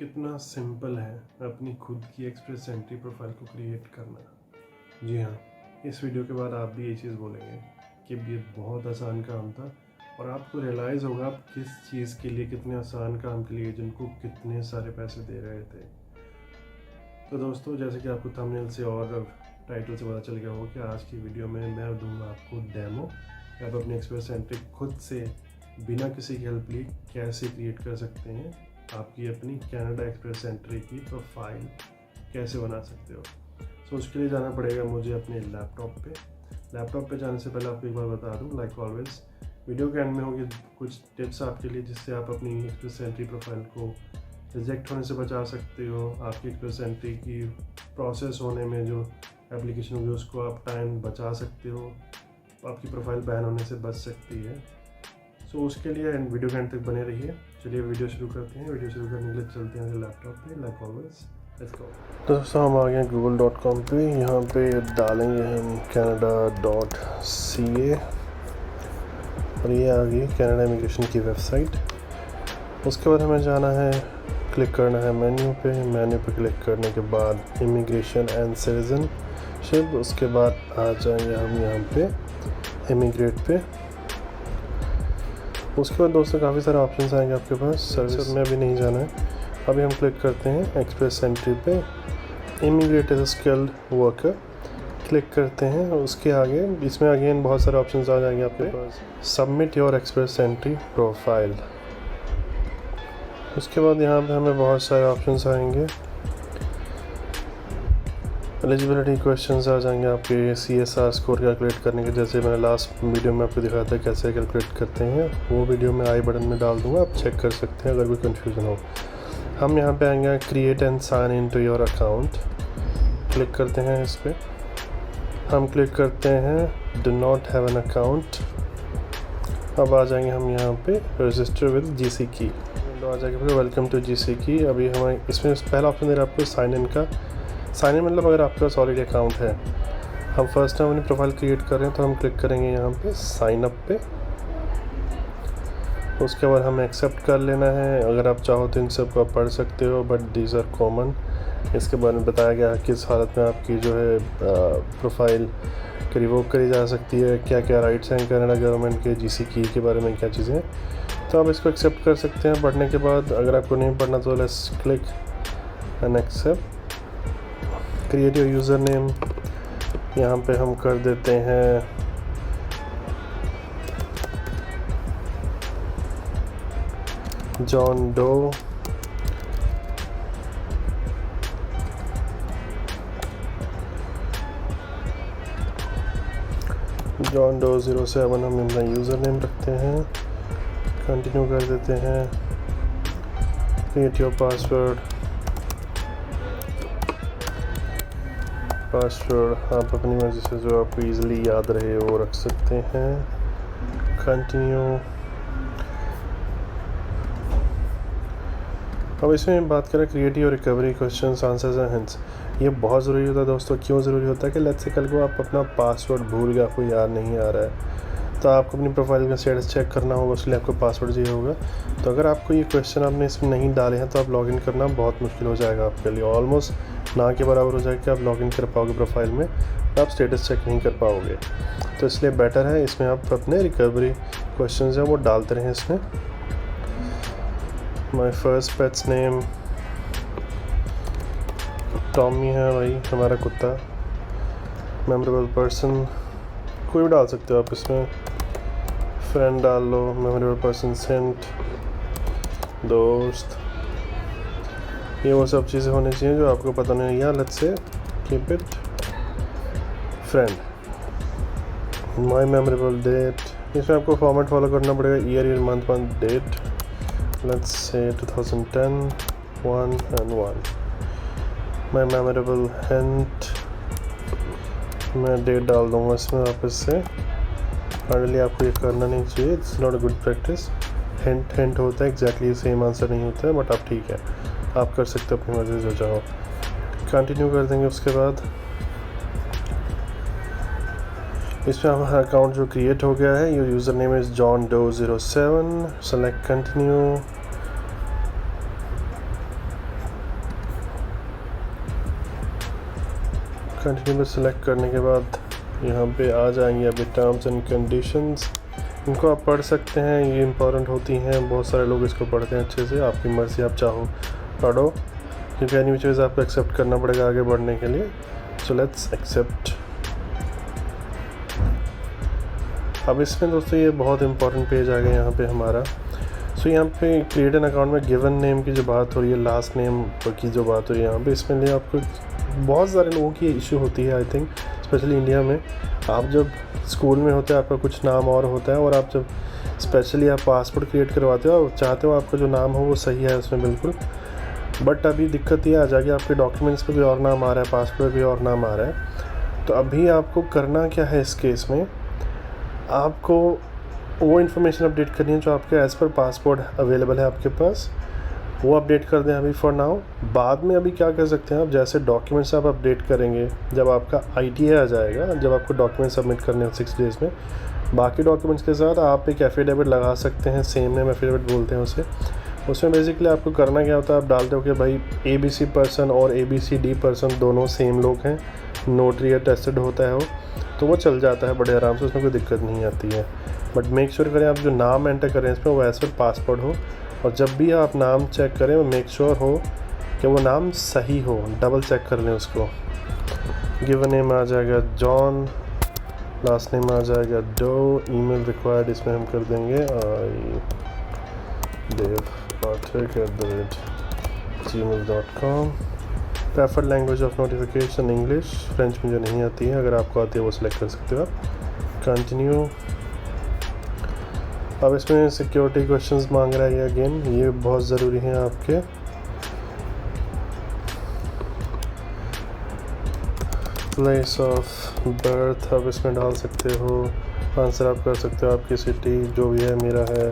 कितना सिंपल है अपनी खुद की एक्सप्रेस एंट्री प्रोफाइल को क्रिएट करना। जी हाँ, इस वीडियो के बाद आप भी ये चीज़ बोलेंगे कि ये बहुत आसान काम था और आपको रियलाइज़ होगा आप किस चीज़ के लिए, कितने आसान काम के लिए एजेंट को कितने सारे पैसे दे रहे थे। तो दोस्तों, जैसे कि आपको थंबनेल से और टाइटल से पता चल गया होगा कि आज की वीडियो में मैं दूंगा आपको डेमो कि आप अपनी एक्सप्रेस एंट्री खुद से बिना किसी की हेल्प लिए कैसे क्रिएट कर सकते हैं। आपकी अपनी कनाडा एक्सप्रेस एंट्री की प्रोफाइल कैसे बना सकते हो। सो उसके लिए जाना पड़ेगा मुझे अपने लैपटॉप पे जाने से पहले आपको एक बार बता दूं, लाइक ऑलवेज वीडियो के एंड में होगी कुछ टिप्स आपके लिए जिससे आप अपनी एक्सप्रेस एंट्री प्रोफाइल को रिजेक्ट होने से बचा सकते हो। आपकी एक्सप्रेस एंट्री की प्रोसेस होने में जो एप्लीकेशन होगी उसको आप टाइम बचा सकते हो, आपकी प्रोफाइल बैन होने से बच सकती है। सो उसके लिए वीडियो के एंड तक बने रहिए। चलिए वीडियो शुरू करते हैं। वीडियो शुरू करने के लिए चलते हैं लैपटॉप पे, लाइक ऑलवेज लेट्स गो। तो दोस्तों, हम आ गए google.com पे। यहाँ पे डालेंगे हम canada.ca और ये आ गई कनाडा इमिग्रेशन की वेबसाइट। उसके बाद हमें जाना है, क्लिक करना है मेन्यू पे क्लिक करने के बाद इमिग्रेशन एंड सिटीजनशिप। उसके बाद आ जाएंगे हम यहाँ पे इमिग्रेट पे। उसके बाद दोस्तों काफ़ी सारे ऑप्शंस आएंगे आपके पास। सर्विस में अभी नहीं जाना है, अभी हम क्लिक करते हैं एक्सप्रेस एंट्री पे। Immigrate as a skilled worker click करते हैं। उसके आगे इसमें अगेन बहुत सारे ऑप्शंस आ जाएंगे आपके पास। Submit your express entry profile. उसके बाद यहाँ पे हमें बहुत सारे ऑप्शंस आएंगे। एलिजिबिलिटी क्वेश्चंस आ जाएंगे आपके CSR स्कोर कैलकुलेट करने के, जैसे मैंने लास्ट वीडियो में आपको दिखाया था कैसे कैलकुलेट करते हैं। वो वीडियो मैं आई बटन में डाल दूंगा, आप चेक कर सकते हैं अगर कोई कन्फ्यूज़न हो। हम यहाँ पे आएंगे create and sign in to your account, click करते हैं इस पर। हम क्लिक करते हैं do not have an account. अब आ जाएंगे हम यहाँ पे रजिस्टर विद GC की, आ जाएगा फिर वेलकम टू GC की। अभी हमारे इसमें पहला ऑप्शन दे रहा है आपको साइन इन का। साइन इन मतलब अगर आपके पास ऑलरेडी अकाउंट है। हम फर्स्ट टाइम अपनी प्रोफाइल क्रिएट कर रहे हैं तो हम क्लिक करेंगे यहाँ पे साइन अप पे। उसके बाद हमें एक्सेप्ट कर लेना है। अगर आप चाहो तो इन सब को आप पढ़ सकते हो, बट दीज आर कॉमन। इसके बारे में बताया गया है किस हालत में आपकी जो है प्रोफाइल रिवोक करी जा सकती है, क्या क्या राइट्स हैं कनाडा गवर्नमेंट के, GC की के बारे में क्या चीज़ें हैं। तो आप इसको एक्सेप्ट कर सकते हैं पढ़ने के बाद। अगर आपको नहीं पढ़ना तो let's click and accept. Create your user name, यहाँ पे हम कर देते हैं जॉन डो। जॉन डो 07 हम अपना यूज़र नेम रखते हैं। कंटिन्यू कर देते हैं। क्रिएट योर पासवर्ड आप अपनी मर्ज़ी से जो आपको ईज़िली याद रहे वो रख सकते हैं। कंटिन्यू। अब इसमें बात करें create your recovery questions answers and hints. ये बहुत ज़रूरी होता है दोस्तों। क्यों ज़रूरी होता है कि लेट्स से कल को आप अपना पासवर्ड भूल गए, आपको याद नहीं आ रहा है, तो आपको अपनी प्रोफाइल का स्टेटस चेक करना होगा, उसके लिए आपको पासवर्ड चाहिए होगा। तो अगर आपको ये क्वेश्चन आपने इसमें नहीं डाले हैं तो आप लॉगिन करना बहुत मुश्किल हो जाएगा आपके लिए। ऑलमोस्ट ना के बराबर हो जाएगा कि आप लॉगिन कर पाओगे प्रोफाइल में, आप स्टेटस चेक नहीं कर पाओगे। तो इसलिए बेटर है इसमें आप अपने रिकवरी क्वेश्चन हैं वो डालते रहें इसमें। My first pets name Tommy है भाई, हमारा कुत्ता। मेमोरेबल पर्सन कोई भी डाल सकते हो आप इसमें। फ्रेंड डाल लो, मेमोरेबल पर्सन सेंट, दोस्त। ये वो सब चीज़ें होनी चाहिए जो आपको पता नहीं है। Let's say keep it friend. My memorable date, इसमें आपको फॉर्मेट फॉलो करना पड़ेगा, year month date. Let's say 2010 1 and 1। My memorable hint, मैं डेट डाल दूँगा इसमें वापस से। फाइनली आपको ये करना नहीं चाहिए, it's not a good practice. Hint होता है, एग्जैक्टली सेम आंसर नहीं होता है, बट आप ठीक है, आप कर सकते हो अपनी मर्ज़ी से जो चाहो। कंटिन्यू कर देंगे। उसके बाद इसमें हमारा अकाउंट जो क्रिएट हो गया है, your user name is John Doe 07। Select continue. Continue पे सिलेक्ट करने के बाद यहाँ पे आ जाएंगे अभी टर्म्स एंड कंडीशंस। इनको आप पढ़ सकते हैं, ये इंपॉर्टेंट होती हैं, बहुत सारे लोग इसको पढ़ते हैं अच्छे से। आपकी मर्ज़ी, आप चाहो पढ़ो, क्योंकि एनी चीज़ आपको एक्सेप्ट करना पड़ेगा आगे बढ़ने के लिए। So let's accept. अब इसमें दोस्तों ये बहुत इंपॉर्टेंट पेज आ गया यहाँ पे हमारा। सो यहाँ पे क्रिएट एन अकाउंट में गिवन नेम की जो बात हो रही है, लास्ट नेम की जो बात हो रही है यहाँ पे, इसमें लिए आपको बहुत सारे लोगों की इशू होती है आई थिंक, स्पेशली इंडिया में। आप जब स्कूल में होते हैं आपका कुछ नाम और होता है, और आप जब स्पेशली आप पासपोर्ट क्रिएट करवाते हो और चाहते हो आपका जो नाम हो वो सही है उसमें बिल्कुल, बट अभी दिक्कत ये आ जाएगी आपके डॉक्यूमेंट्स पे कोई और नाम आ रहा है, पासपोर्ट पे कोई और नाम आ रहा है। तो अभी आपको करना क्या है इस केस में, आपको वो इन्फॉर्मेशन अपडेट करनी है जो आपके एज़ पर पासपोर्ट अवेलेबल है आपके पास, वो अपडेट कर दें अभी फॉर नाउ। बाद में अभी क्या कर सकते हैं आप, जैसे डॉक्यूमेंट्स आप अपडेट करेंगे जब आपका ITA आ जाएगा, जब आपको डॉक्यूमेंट सबमिट करने हैं 6 डेज़ में, बाकी डॉक्यूमेंट्स के साथ आप एक एफिडेविट लगा सकते हैं, सेम नेम एफिडेविट बोलते हैं उसे। उसमें बेसिकली आपको करना क्या होता है, आप डालते हो कि भाई ABC पर्सन और ABCD पर्सन दोनों सेम लोग हैं, नोटरी अटेस्टेड होता है वो, तो वो चल जाता है बड़े आराम से, उसमें कोई दिक्कत नहीं आती है। बट मेक श्योर करें आप जो नाम एंटर करें इसमें वो एज पर पासपोर्ट हो, और जब भी आप नाम चेक करें वो मेक श्योर हो कि वो नाम सही हो, डबल चेक कर लें उसको। गिवन नेम आ जाएगा जॉन, लास्ट नेम आ जाएगा डो, ईमेल रिक्वायर्ड इसमें हम कर देंगे dev@gmail.com। Preferred language of notification English, French मुझे नहीं आती है, अगर आपको आती है वो सिलेक्ट कर सकते हो आप। कंटिन्यू। अब इसमें सिक्योरिटी क्वेश्चंस मांग रहा है अगेन, ये बहुत ज़रूरी हैं आपके। प्लेस ऑफ बर्थ आप इसमें डाल सकते हो, आंसर आप कर सकते हो आपकी सिटी जो भी है, मेरा है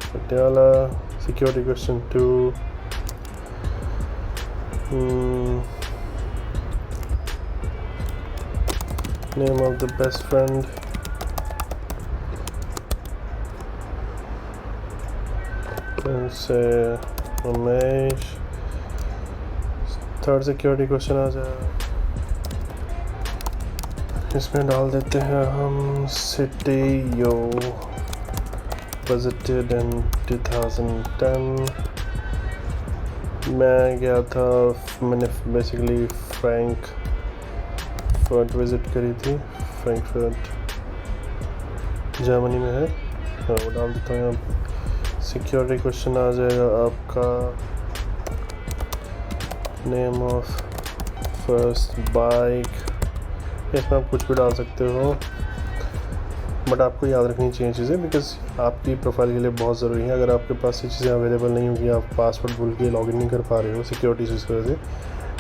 Patiala. Security question 2, name of the best friend, से उमेश। थर्ड सिक्योरिटी क्वेश्चन आ जाए, इसमें डाल देते हैं हम सिटी यो विजिटेड इन 2010। मैं गया था, मैंने बेसिकली फ्रैंकफर्ट विज़िट करी थी, फ्रैंकफर्ट जर्मनी में है, हाँ वो डाल देता हूँ यहाँ। सिक्योरिटी क्वेश्चन आ जाएगा आपका, नेम ऑफ फर्स्ट बाइक, इसमें आप कुछ भी डाल सकते हो, बट आपको याद रखनी चाहिए चीज़ें, बिकॉज आपकी प्रोफाइल के लिए बहुत ज़रूरी है। अगर आपके पास ये चीज़ें अवेलेबल नहीं होगी, आप पासवर्ड भूल के लॉगिन नहीं कर पा रहे हो सिक्योरिटी की वजह से,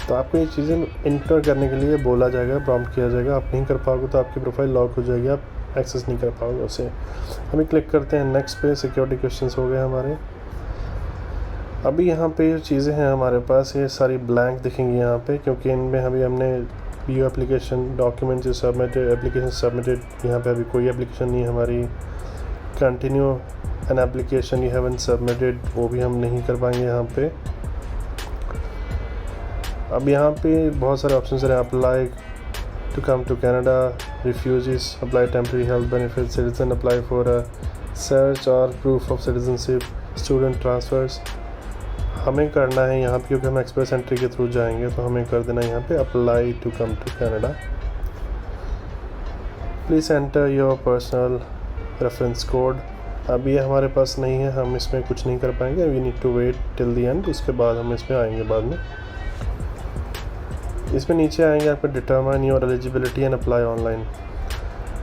तो आपको ये चीज़ें इंटर करने के लिए बोला जाएगा, प्रॉम्प्ट किया जाएगा। आप नहीं कर पाओगे तो आपकी प्रोफाइल लॉक हो जाएगी, आप एक्सेस नहीं कर पाओगे उसे। हम क्लिक करते हैं नेक्स्ट पे, सिक्योरिटी क्वेश्चंस हो गए हमारे। अभी यहाँ पे जो चीज़ें हैं हमारे पास, ये सारी ब्लैंक दिखेंगी यहाँ पे, क्योंकि इनमें अभी हमने व्यू एप्लीकेशन डॉक्यूमेंट जो सबमिटेड, एप्लीकेशन सबमिटेड, यहाँ पे अभी कोई एप्लीकेशन नहीं है हमारी। Continue an application you haven't submitted, वो भी हम नहीं कर पाएंगे यहाँ पे। अब यहाँ पे बहुत सारे ऑप्शन हैं, apply to come to Canada, refugees apply temporary health benefits, citizen apply for a search or proof of citizenship, student transfers। हमें करना है यहाँ पे, क्योंकि हम एक्सप्रेस एंट्री के थ्रू जाएंगे, तो हमें कर देना है यहाँ पे apply to come to Canada. Please enter your personal reference code. अब ये हमारे पास नहीं है, हम इसमें कुछ नहीं कर पाएंगे, we need to wait till the end, उसके बाद हम इसमें आएंगे बाद में। इसमें नीचे आएंगे आपको determine your eligibility and apply online.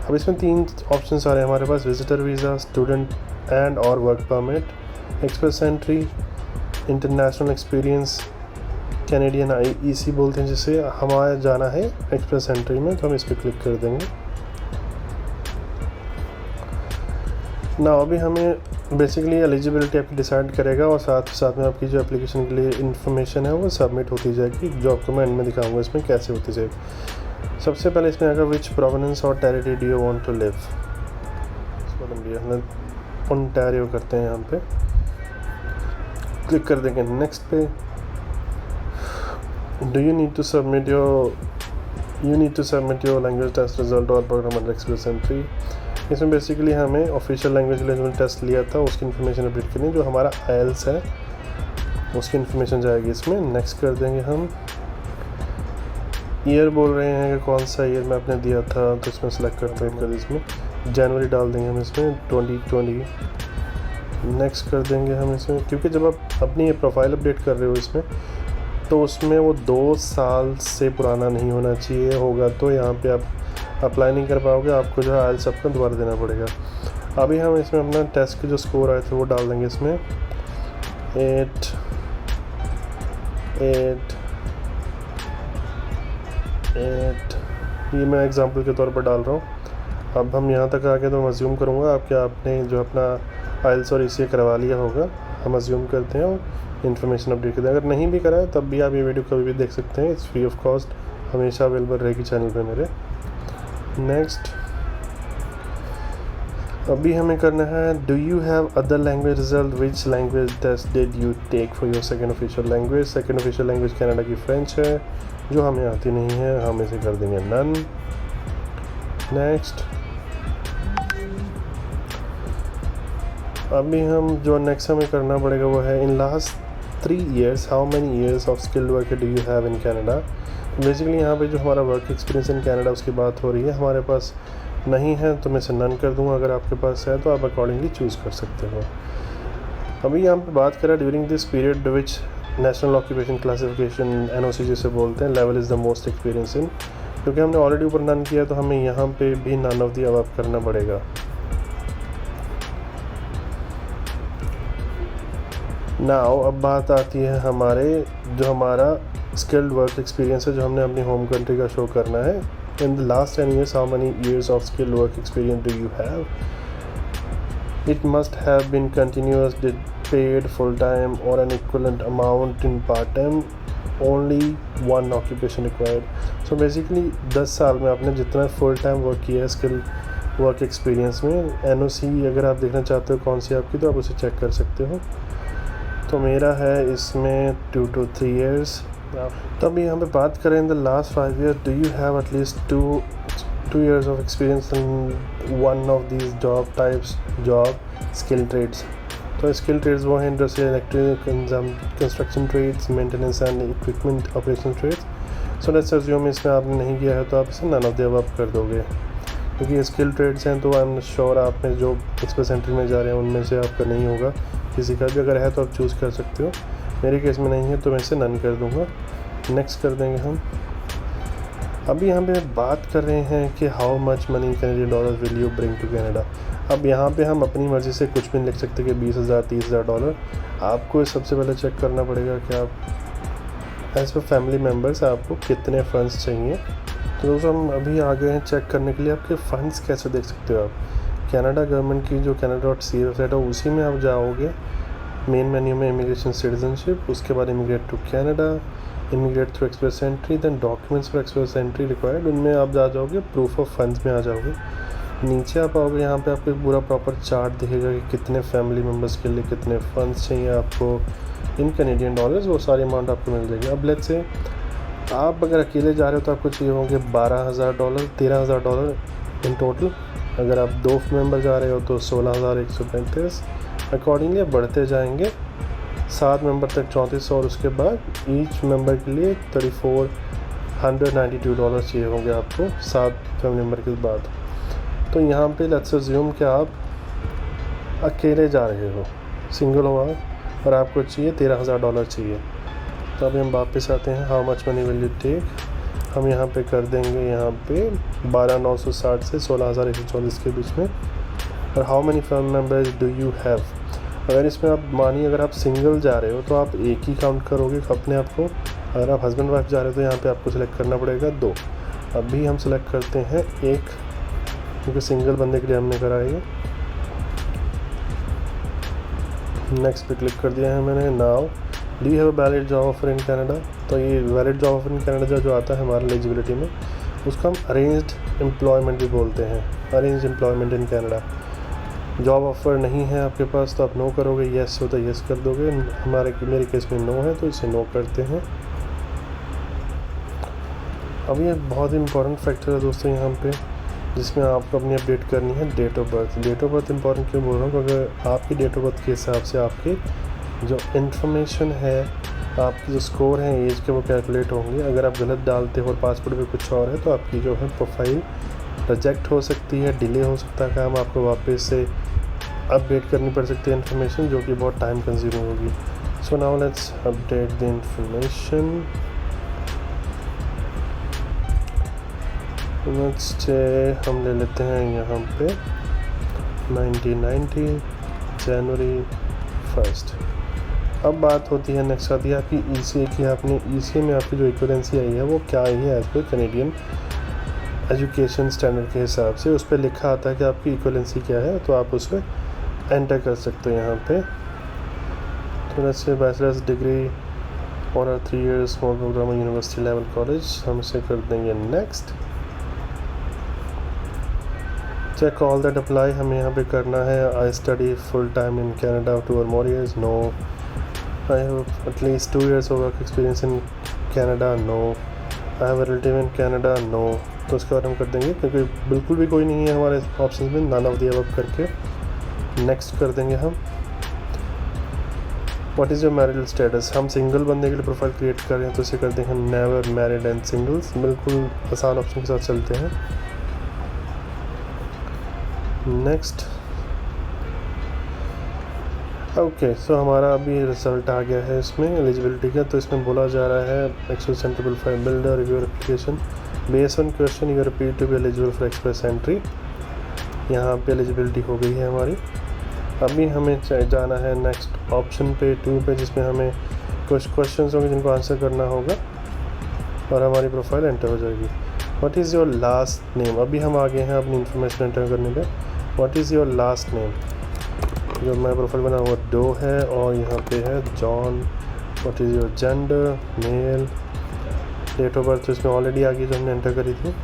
अब इसमें 3 ऑप्शन आ रहे हैं हमारे पास, विजिटर वीज़ा, स्टूडेंट एंड और work permit, express entry, international experience, Canadian IEC बोलते हैं जिसे। हमारा जाना है एक्सप्रेस एंट्री में, तो हम इस पर क्लिक कर देंगे ना। अभी हमें बेसिकली एलिजिबिलिटी आपकी डिसाइड करेगा, और साथ में आपकी जो एप्लीकेशन के लिए इन्फॉर्मेशन है वो सबमिट होती जाएगी, जो आपको मैं एंड में दिखाऊंगा इसमें कैसे होती जाएगी। सबसे पहले इसमें आएगा विच प्रोविंस और territory do you want to live, Ontario करते हैं, यहाँ पे क्लिक कर देंगे नेक्स्ट पे। Do you need to submit you need to submit your language test result और प्रोग्राम अंडर एक्सप्रेस एंट्री। इसमें बेसिकली हमें ऑफिशियल लैंग्वेज एलिजिबल टेस्ट लिया था, उसकी इन्फॉर्मेशन अपडेट करनी, जो हमारा IELTS है उसकी इन्फॉर्मेशन जाएगी इसमें। नेक्स्ट कर देंगे हम। ईयर बोल रहे हैं कि कौन सा ईयर में आपने दिया था, तो इसमें सेलेक्ट करते हैं, इसमें जनवरी डाल देंगे हम इसमें 2020। नेक्स्ट कर देंगे हम इसमें, क्योंकि जब आप अपनी प्रोफाइल अपडेट कर रहे हो इसमें, तो उसमें वो 2 साल से पुराना नहीं होना चाहिए, होगा तो यहाँ पे आप अप्लाई नहीं कर पाओगे, आपको जो है IELTS आपका दोबारा देना पड़ेगा। अभी हम इसमें अपना टेस्ट के जो स्कोर आए थे वो डाल देंगे इसमें 8 ये मैं एग्जांपल के तौर पर डाल रहा हूँ। अब हम यहाँ तक आके तो मैं अज्यूम करूँगा आपने जो अपना IELTS और ECA करवा लिया होगा, हम अज्यूम करते हैं और इन्फॉर्मेशन अपडेट करते हैं। अगर नहीं भी करा है तब भी आप ये वीडियो कभी भी देख सकते हैं, इट्स फ्री ऑफ कॉस्ट, हमेशा अवेलेबल रहेगी चैनल पे मेरे। नेक्स्ट अभी हमें करना है, do you have other language result, which language test did you take for your second official language. Second official language Canada की फ्रेंच है, जो हमें आती नहीं है, हम इसे कर देंगे नन। नेक्स्ट अभी हम जो नेक्स्ट हमें करना पड़ेगा वो है, in last 3 years how many years of skilled work do you have in Canada. Basically यहाँ पे जो हमारा वर्क एक्सपीरियंस इन कैनेडा उसकी बात हो रही है, हमारे पास नहीं है तो मैं इसे नन कर दूँगा, अगर आपके पास है तो आप अकॉर्डिंगली चूज़ कर सकते हो। अभी यहाँ पे बात करें during this period which national occupation classification NOC जिसे बोलते हैं, level is the most experience in, क्योंकि हमने ऑलरेडी ऊपर नन किया तो हमें यहाँ पे भी नन ऑफ दी अब करना पड़ेगा। नाउ अब बात आती है जो हमारा स्किल्ड वर्क एक्सपीरियंस है, जो हमने अपनी होम कंट्री का शो करना है। In the last 10 years how many years of skilled work experience do you have. It must have been continuous, paid full time or an equivalent amount in part time, only one occupation required। so basically 10 साल में आपने जितना full time work किया है skill work experience में, NOC अगर आप देखना चाहते हो कौन सी आपकी, तो आप उसे चेक कर सकते हो। तो मेरा है इसमें 2 to 3 years। तो अभी यहाँ पे बात करें, इन the last 5 years do you have at least 2 years of experience in one of these job skill trades। तो स्किल ट्रेड्स वो हैं industrial, electric, construction trades, maintenance and equipment operation trades. So let's assume इसमें आपने नहीं किया है तो आप इसे नन ऑफ द अबव कर दोगे, क्योंकि स्किल ट्रेड्स हैं तो आई एम श्योर आप में जो एक्सप्रेस एंट्री में जा रहे हैं उनमें से आपका नहीं होगा, किसी का भी अगर है तो आप चूज़ कर सकते हो। मेरे केस में नहीं है तो मैं इसे नन कर दूँगा। नेक्स्ट कर देंगे हम। अभी यहाँ पे बात कर रहे हैं कि how much money Canadian dollar will you bring to Canada. अब यहाँ पे हम अपनी मर्ज़ी से कुछ भी नहीं लिख सकते कि 20,000 30,000 डॉलर। आपको सबसे पहले चेक करना पड़ेगा कि आप एज पर फैमिली मेम्बर्स आपको कितने फ़ंड्स चाहिए। तो दोस्तों हम अभी आ गए हैं चेक करने के लिए आपके फ़ंड्स कैसे देख सकते हो। आप कैनेडा गवर्नमेंट की जो Canada.ca वेबसाइट है उसी में आप जाओगे, मेन मेन्यू में इमिग्रेशन सिटीजनशिप, उसके बाद immigrate to Canada, immigrate through express entry, then documents for express entry required, उनमें आप जाओगे, प्रूफ ऑफ फंड्स में आ जाओगे। नीचे आप आओगे, यहाँ पे आपको पूरा प्रॉपर चार्ट दिखेगा कि कितने फैमिली मेम्बर्स के लिए कितने फंड्स चाहिए आपको इन कैनेडियन डॉलर्स, वो सारी अमाउंट आपको मिल जाएगी। अब लेट्स से आप अगर अकेले जा रहे हो तो आपको चाहिए होंगे 12,000 डॉलर, 13,000 डॉलर इन टोटल। अगर आप 2 मेंबर जा रहे हो तो 16,135। अकॉर्डिंगली आप बढ़ते जाएंगे, 7 मेंबर तक 3400, और उसके बाद ईच मेंबर के लिए 3,492 डॉलर चाहिए होंगे आपको 7 फैमिली मेम्बर के बाद। तो यहाँ पे लेट्स अज्यूम कि आप अकेले जा रहे हो, सिंगल हो आप, और आपको चाहिए 13,000 डॉलर चाहिए। तो अभी हम वापस आते हैं, how much money will you take. हम यहाँ पे कर देंगे, यहाँ पे 12,960 से 16,124 के बीच में। और how many family members do you have. अगर इसमें आप मानिए अगर आप सिंगल जा रहे हो तो आप एक ही काउंट करोगे अपने आप को। अगर आप हस्बैंड वाइफ जा रहे हो तो यहाँ पे आपको सिलेक्ट करना पड़ेगा 2। अभी हम सिलेक्ट करते हैं 1, क्योंकि सिंगल बंदे के लिए हमने करा है। नेक्स्ट पे क्लिक कर दिया है मैंने। Now do you have a valid job offer in Canada. तो ये valid job offer in Canada जो आता है हमारे एलिजिबिलिटी में, उसको हम अरेंज्ड एम्प्लॉयमेंट भी बोलते हैं, arranged employment in Canada. Job offer नहीं है आपके पास तो आप नो करोगे, येस हो तो येस कर दोगे। मेरे केस में नो है तो इसे नो करते हैं। अब ये बहुत ही इंपॉर्टेंट फैक्टर है दोस्तों यहाँ पे, जिसमें आपको अपनी अपडेट करनी है date of birth. Date of birth important क्यों बोल रहा हूँ, क्योंकि आपकी डेट ऑफ बर्थ के हिसाब से आपके जो इन्फॉर्मेशन है, आपकी जो स्कोर है एज के, वो कैलकुलेट होंगे। अगर आप गलत डालते हो और पासपोर्ट पे कुछ और है तो आपकी जो है प्रोफाइल रिजेक्ट हो सकती है, डिले हो सकता है काम, आपको वापस से अपडेट करनी पड़ सकती है इन्फॉर्मेशन, जो कि बहुत टाइम कंज्यूमिंग होगी। So now let's update the information. Next हम ले लेते हैं यहाँ पे 1990 जनवरी 1। अब बात होती है नेक्स्ट आती है आपकी ECA की। आपने ECA में आपकी जो इक्विवेलेंसी आई है वो क्या आई है as per Canadian education standard के हिसाब से। उस पर लिखा आता है कि आपकी इक्विवेलेंसी क्या है, तो आप उस पर एंटर कर सकते हो यहाँ पे। तो जैसे बैचलर्स डिग्री और 3 years small program university level college, हम इसे कर देंगे next. Check all that apply, हमें यहाँ पे करना है I study full time in Canada 2 or more years, no. I have at least 2 years of work experience in Canada, no. I have a relative in Canada, no. तो उसके बाद हम कर देंगे, क्योंकि बिल्कुल भी कोई नहीं है हमारे ऑप्शन में, नन ऑफ द अबव करके नेक्स्ट कर देंगे हम। What is your marital status, हम सिंगल बंदे के लिए प्रोफाइल क्रिएट कर रहे हैं तो इसे कर देंगे नेवर मैरिड एंड सिंगल्स। बिल्कुल आसान ऑप्शन के साथ चलते हैं। नेक्स्ट। ओके, सो हमारा अभी रिजल्ट आ गया है इसमें एलिजिबिलिटी का। तो इसमें बोला जा रहा है access central file builder review application based on question you appear to be eligible for express entry. यहाँ पे एलिजिबिलिटी हो गई है हमारी। अभी हमें जाना है नेक्स्ट ऑप्शन पे 2 पे, जिसमें हमें कुछ क्वेश्चंस होंगे जिनको आंसर करना होगा और हमारी प्रोफाइल एंटर हो जाएगी। What is your last name, अभी हम आ गए हैं अपनी इन्फॉर्मेशन एंटर करने पे। What is your last name, जो मैं प्रोफाइल बना हुआ डो है और यहाँ पे है John. What is your gender, male. Date of birth इसमें ऑलरेडी आ गई जो हमने एंटर करी थी।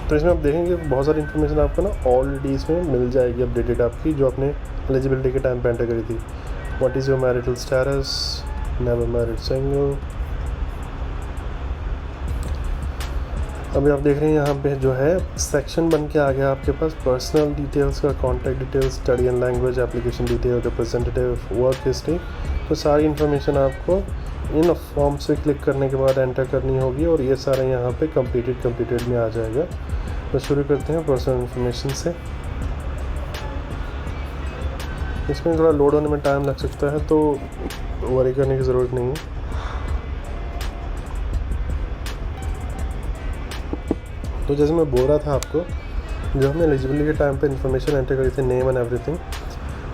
तो इसमें आप देखेंगे बहुत सारी इन्फॉर्मेशन आपको ना ऑलरेडी इसमें मिल जाएगी अपडेटेड आपकी, जो आपने एलिजिबिलिटी के टाइम पे एंटर करी थी। What is your marital status, never married, single. अभी आप देख रहे हैं यहाँ पे जो है सेक्शन बन के आ गया आपके पास पर्सनल डिटेल्स का, contact details, study and language, application detail, representative, work history. तो सारी इन्फॉर्मेशन आपको इन फॉर्म से क्लिक करने के बाद एंटर करनी होगी और ये सारा यहाँ पे कंप्लीटेड में आ जाएगा। तो शुरू करते हैं पर्सनल इन्फॉर्मेशन से। इसमें थोड़ा लोड होने में टाइम लग सकता है, तो वरी करने की ज़रूरत नहीं है। तो जैसे मैं बोल रहा था आपको, जो हमने एलिजिबिलिटी के टाइम पे इन्फॉर्मेशन एंटर करी थी, नेम एंड एवरीथिंग,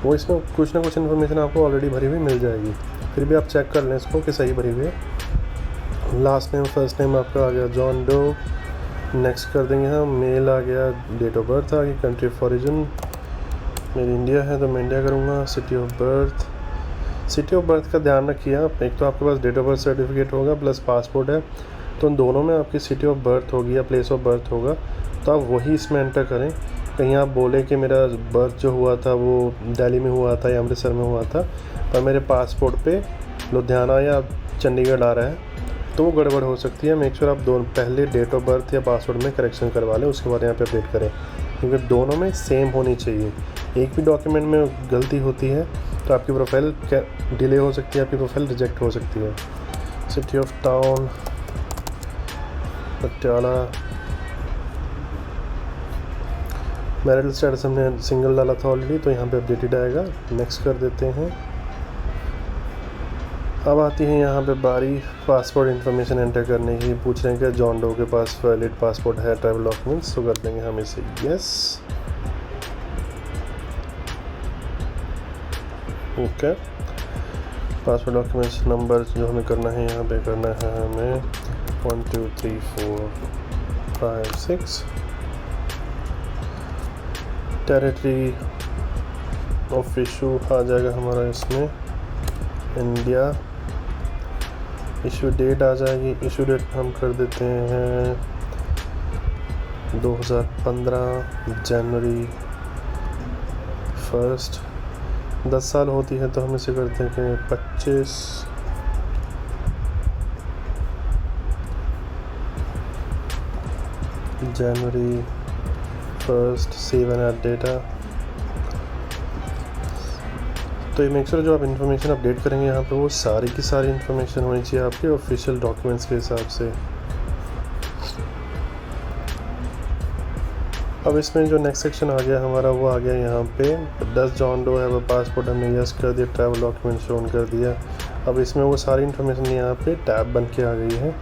वो इसमें कुछ ना कुछ इन्फॉर्मेशन आपको ऑलरेडी भरी हुई मिल जाएगी। फिर भी आप चेक कर लें इसको कि सही भरी हुई है। लास्ट नेम, फर्स्ट नेम आपका आ गया जॉन डो। नेक्स्ट कर देंगे हम, मेल आ गया, डेट ऑफ बर्थ आ गई, कंट्री ऑफ ओरिजिन मेरी इंडिया है तो मैं इंडिया करूँगा। City of birth, city of birth का ध्यान रखिए आप, एक तो आपके पास डेट ऑफ बर्थ सर्टिफिकेट होगा प्लस पासपोर्ट है, तो उन दोनों में आपकी सिटी ऑफ बर्थ होगी या प्लेस ऑफ बर्थ होगा, तो आप वही इसमें एंटर करें। कहीं आप बोलें कि मेरा बर्थ जो हुआ था वो दिल्ली में हुआ था या अमृतसर में हुआ था, पर मेरे पासपोर्ट पे लुधियाना या चंडीगढ़ आ रहा है, तो वो गड़बड़ हो सकती है। मेक श्योर आप दोनों पहले डेट ऑफ बर्थ या पासपोर्ट में करेक्शन करवा लें, उसके बाद यहाँ पे अपडेट करें, क्योंकि दोनों में सेम होनी चाहिए। एक भी डॉक्यूमेंट में गलती होती है तो आपकी प्रोफाइल डिले हो सकती है, आपकी प्रोफाइल रिजेक्ट हो सकती है। City of town Patiala. Marital status हमने सिंगल डाला था ऑलरेडी, तो यहाँ पे अपडेटेड आएगा। नेक्स्ट कर देते हैं। अब आती है यहाँ पे बारी पासपोर्ट इन्फॉर्मेशन एंटर करने की। पूछ रहे हैं कि जॉन डो के पास वैलिड पासपोर्ट है, ट्रैवल डॉक्यूमेंट्स, तो कर देंगे हम इसे yes. Okay, passport documents number जो हमें करना है यहाँ पे करना है हमें 1 2 3 4 5 6। टेरिटरी ऑफ इशू आ जाएगा हमारा इसमें इंडिया। इशू डेट आ जाएगी, इशू डेट हम कर देते हैं 2015 जनवरी 1। 10 साल होती है तो हम इसे करते हैं कि 25 January 1st, save and add data। तो ये मेक श्योर जो आप इन्फॉर्मेशन अपडेट करेंगे यहाँ पे वो सारी की सारी इन्फॉर्मेशन होनी चाहिए आपके ऑफिशियल डॉक्यूमेंट्स के हिसाब से। अब इसमें जो नेक्स्ट सेक्शन आ गया हमारा वो आ गया यहाँ पे does John Doe have a passport, हमने यस कर दिया, ट्रैवल डॉक्यूमेंट शोन कर दिया। अब इसमें वो सारी इन्फॉर्मेशन यहाँ पे टैब बन के आ गई है,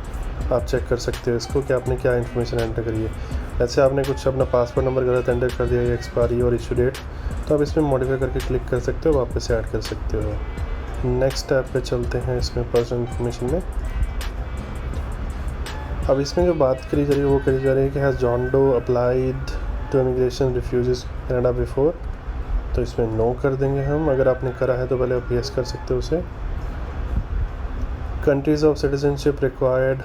आप चेक कर सकते हो इसको कि आपने क्या इन्फॉर्मेशन एंटर करी है। जैसे आपने कुछ अपना पासपोर्ट नंबर गलत एंटर कर दिया या एक्सपायरी और इशू डेट, तो आप इसमें मॉडिफाई करके क्लिक कर सकते हो, वापस से ऐड कर सकते हो। नेक्स्ट टैब पे चलते हैं इसमें पर्सनल इन्फॉर्मेशन में। अब इसमें जो बात करी जा रही है वो करी जा रही है कि has John Doe applied to immigration refugees Canada before, तो इसमें नो कर देंगे हम। अगर आपने करा है तो पहले आप यस कर सकते हो उसे। Countries of citizenship required,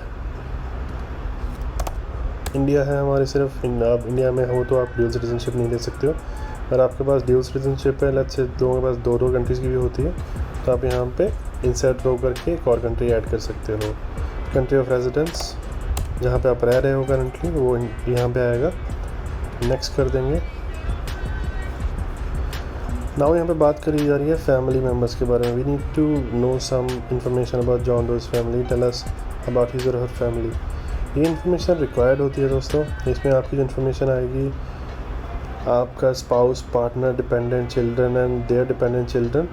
India है हमारे सिर्फ, आप इंडिया में हो तो आप ड्यूल सिटीजनशिप नहीं ले सकते हो। अगर आपके पास ड्यूल सिटीजनशिप है, लेट्स से लोगों के पास दो कंट्रीज़ की भी होती है, तो आप यहाँ पे इंसर्ट रो करके एक और कंट्री ऐड कर सकते हो। कंट्री ऑफ रेजिडेंस, जहाँ पे आप रह रहे हो करंटली, वो यहाँ पे आएगा। नेक्स्ट कर देंगे। नाउ यहाँ पे बात करी जा रही है फैमिली मेम्बर्स के बारे में। We need to know some information about John Doe's family, tell us about his or her family. ये इन्फॉर्मेशन रिक्वायर्ड होती है दोस्तों। इसमें आपकी जो इन्फॉर्मेशन आएगी, आपका spouse, partner, dependent children and their dependent children,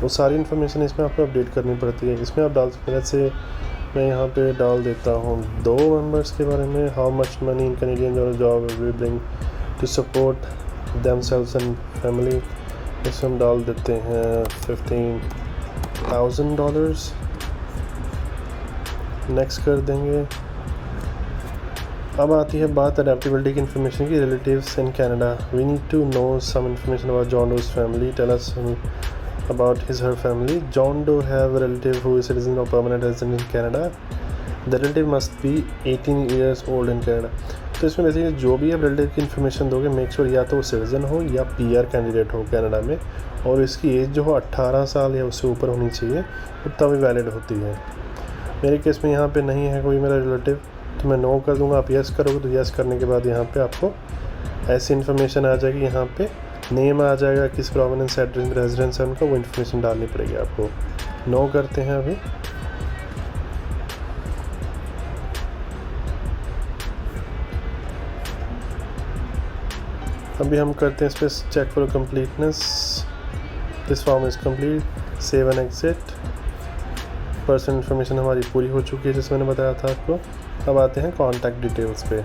वो सारी इन्फॉर्मेशन इसमें आपको अपडेट करनी पड़ती है। इसमें आप डाल सकते हैं, जैसे मैं यहाँ पे डाल देता हूँ 2 मेंबर्स के बारे में। How much money in Canadian job we bring to support themselves and family, इसमें हम डाल देते हैं $15,000। नेक्स्ट कर देंगे। अब आती है बात अडेप्टेबिलिटी की इन्फॉर्मेशन की। Relatives in Canada, we need to know some information about John Doe's family, tell us about his her family. John Doe have a relative who is citizen or permanent resident in Canada. The relative must be 18 years old in Canada. तो इसमें basically जो भी आप relative की information दोगे, make sure या तो वो सिटीजन हो या PR कैंडिडेट हो कनाडा में, और इसकी एज जो हो 18 साल या उससे ऊपर होनी चाहिए, तब भी वैलिड होती है। मेरे केस में यहाँ पे नहीं है कोई मेरा रिलेटिव, तो मैं नो कर दूँगा। आप यस करोगे तो यस करने के बाद यहाँ पे आपको ऐसी इन्फॉर्मेशन आ जाएगी, यहाँ पे नेम आ जाएगा, किस प्रोविनेंस एड्रेस रेजिडेंस है उनका, वो इन्फॉर्मेशन डालनी पड़ेगी आपको। नो करते हैं अभी। अभी हम करते हैं इस पर check for completeness. This form is complete, save and exit. Personal information हमारी पूरी हो चुकी है जैसे मैंने बताया था आपको। अब आते हैं कॉन्टैक्ट डिटेल्स पे।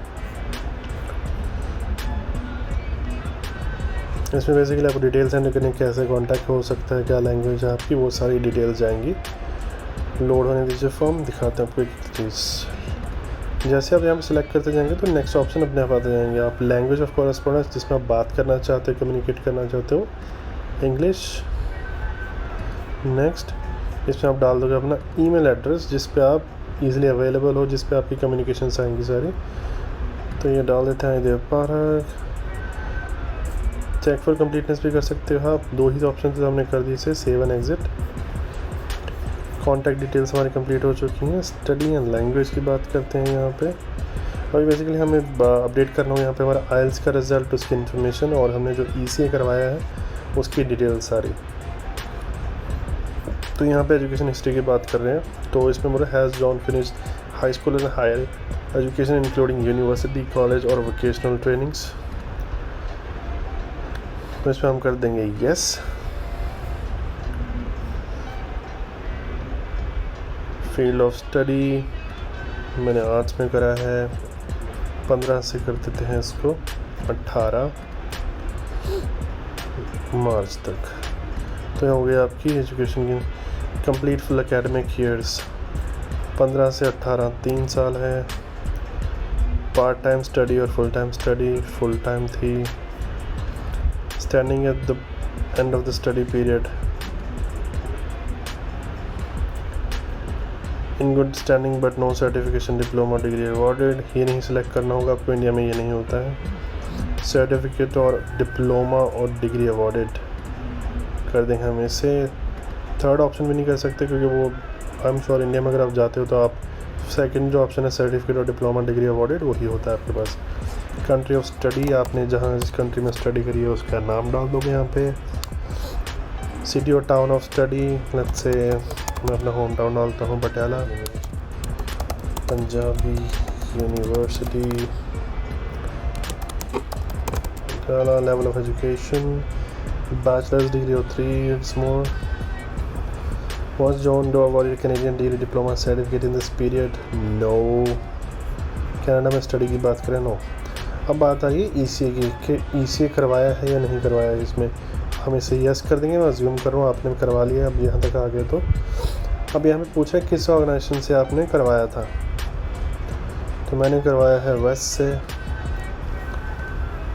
इसमें बेसिकली आपको डिटेल्स एंटर करने कैसे कांटेक्ट हो सकता है, क्या लैंग्वेज है आपकी, वो सारी डिटेल्स जाएंगी। लोड होने दीजिए फॉर्म, दिखाते हैं आपको एक चीज़। जैसे आप यहाँ पे सिलेक्ट करते जाएंगे तो नेक्स्ट ऑप्शन अपने आप आते जाएंगे। आप लैंग्वेज ऑफ कॉरेस्पॉन्डेंस, जिसमें आप बात करना चाहते हो, कम्युनिकेट करना चाहते हो, इंग्लिश। नेक्स्ट इसमें आप डाल दोगे अपना ईमेल एड्रेस जिस पे आप इजीली अवेलेबल हो, जिस पे आपकी कम्युनिकेशंस आएंगी सारी। तो ये डाल देते हैं देव पार्क। चेक फॉर कंप्लीटनेस भी कर सकते हो आप। 2 ही ऑप्शन तो हमने कर दिए से, save and exit. Contact details हमारी कंप्लीट हो चुकी हैं। स्टडी एंड लैंग्वेज की बात करते हैं यहाँ पे। और बेसिकली हमें अपडेट करना हो यहाँ पे हमारा आइल्स का रिजल्ट, उसकी इन्फॉर्मेशन, और हमने जो ECA करवाया है उसकी डिटेल्स सारी। तो यहाँ पे एजुकेशन हिस्ट्री की बात कर रहे हैं, तो इसमें बोला has John finished high school and higher education including university, college और वोकेशनल ट्रेनिंग्स। तो इसमें हम कर देंगे यस। फील्ड ऑफ स्टडी मैंने आर्ट्स में करा है, 15 से कर देते हैं इसको 18 मार्च तक। तो ये हो गई आपकी एजुकेशन की कंप्लीट फुल एकेडमिक ईयर्स। 15 से 18 3 साल है। पार्ट टाइम स्टडी और full time study, full time थी। Standing at the end of the study period, in good standing but no certification, diploma, degree awarded। ये नहीं सिलेक्ट करना होगा आपको, इंडिया में ये नहीं होता है। सर्टिफिकेट और डिप्लोमा और डिग्री अवॉर्डेड कर देंगे हम इसे। थर्ड ऑप्शन भी नहीं कर सकते क्योंकि वो आई एम श्योर इंडिया में अगर आप जाते हो तो आप सेकंड जो ऑप्शन है सर्टिफिकेट और डिप्लोमा डिग्री अवॉर्डेड, वही होता है आपके पास। कंट्री ऑफ स्टडी, आपने जहाँ जिस कंट्री में स्टडी करी है उसका नाम डाल दोगे यहाँ पे। सिटी और town of study, let's say मैं अपना होम टाउन डालता हूँ Patiala, Punjabi university Patiala. Level of education bachelors degree और 3 years more। Was John Doe awarded Canadian degree diploma certificate in this period? No। Canada में स्टडी की बात करें, नो। अब बात आ रही है ECA की कि ECA करवाया है या नहीं करवाया है। इसमें हम इसे यस कर देंगे, मैं अज्यूम कर रहा हूँ आपने करवा लिया। अब यहाँ तक आ गए तो अब यहाँ पे पूछा है किस ऑर्गेनाइजेशन से आपने करवाया था, तो मैंने करवाया है वेस्ट से।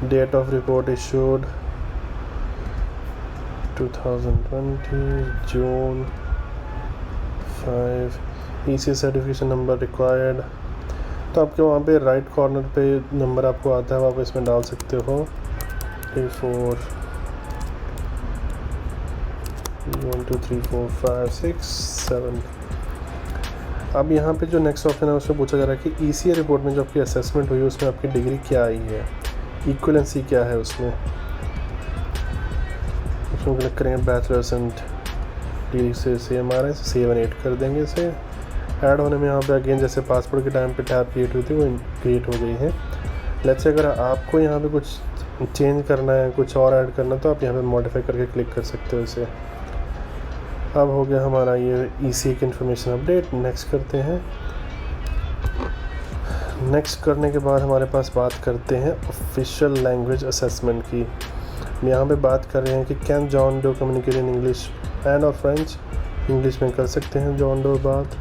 Date of report issued 2020 June 5। ECA certification number required, तो आपके वहाँ पे राइट कॉर्नर पे नंबर आपको आता है, आप इसमें डाल सकते हो 34 1 2 3 4 5 6 7। अब यहाँ पे जो नेक्स्ट ऑप्शन है उसमें पूछा जा रहा है कि ECA रिपोर्ट में जो आपकी असेसमेंट हुई है उसमें आपकी डिग्री क्या आई है, इक्वलेंसी क्या है उसमें क्लिक करेंगे। बैचलर्स एंड डिग्री से सेम आ रहा है, 7 8 कर देंगे इसे। ऐड होने में यहाँ पे अगेन जैसे पासपोर्ट के टाइम पे टैब क्रिएट हुई थी वो क्रिएट हो गई है। लेट्स से अगर आपको यहाँ पे कुछ चेंज करना है, कुछ और ऐड करना, तो आप यहाँ पे मॉडिफाई करके क्लिक कर सकते हो इसे। अब हो गया हमारा ये ECA की इन्फॉर्मेशन अपडेट। नेक्स्ट करते हैं। नेक्स्ट करने के बाद हमारे पास बात करते हैं ऑफिशियल लैंग्वेज असेसमेंट की। यहाँ पे बात कर रहे हैं कि can John Doe communicate in English and और फ्रेंच। इंग्लिश में कर सकते हैं जॉन डो बात।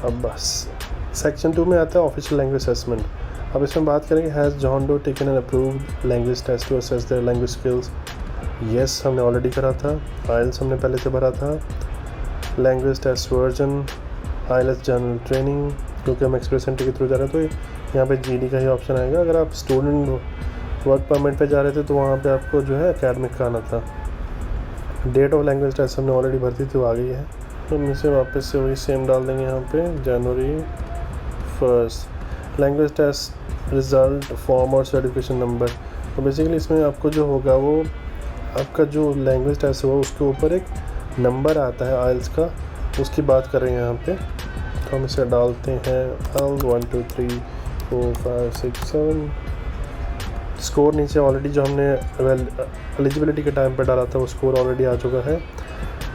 अब बस सेक्शन 2 में आता है ऑफिशियल लैंग्वेज असेसमेंट। अब इसमें बात करेंगे has John Doe taken an approved language test to assess their language skills. Yes हमने ऑलरेडी करा था। आइल्स हमने पहले से भरा था। Language test version IELTS general training, क्योंकि हम एक्सप्रेस एंट्री के थ्रू जा रहे हैं तो यहाँ पे GD का ही ऑप्शन आएगा। अगर आप स्टूडेंट वर्क परमिट पे जा रहे थे तो वहाँ पे आपको जो है एकेडमिक का आना था। डेट ऑफ लैंग्वेज टेस्ट हमने ऑलरेडी भरती थी, वो आ गई है, तो हम इसे वापस से वही सेम डाल देंगे यहाँ पे जनवरी 1। लैंग्वेज टेस्ट रिज़ल्ट फॉर्म और सर्टिफिकेशन नंबर, तो बेसिकली इसमें आपको जो होगा वो आपका जो लैंग्वेज टेस्ट हुआ उसके ऊपर एक नंबर आता है आइल्स का, उसकी बात कर रहे हैं यहाँ पे। तो हम इसे डालते हैं L 1 2 3 4 5 6 7। स्कोर नीचे ऑलरेडी जो हमने एलिजिबिलिटी के टाइम पे डाला था वो स्कोर ऑलरेडी आ चुका है।